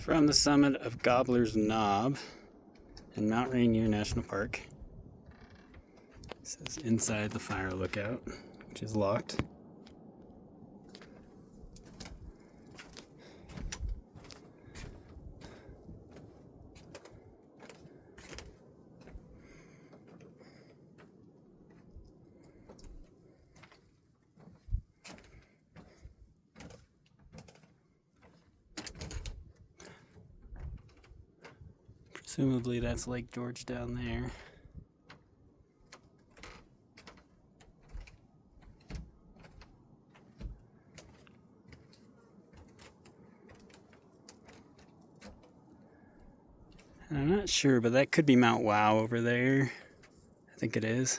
From the summit of Gobbler's Knob in Mount Rainier National Park. This is inside the fire lookout, which is locked. Presumably that's Lake George down there. I'm not sure, but that could be Mount Wow over there. I think it is.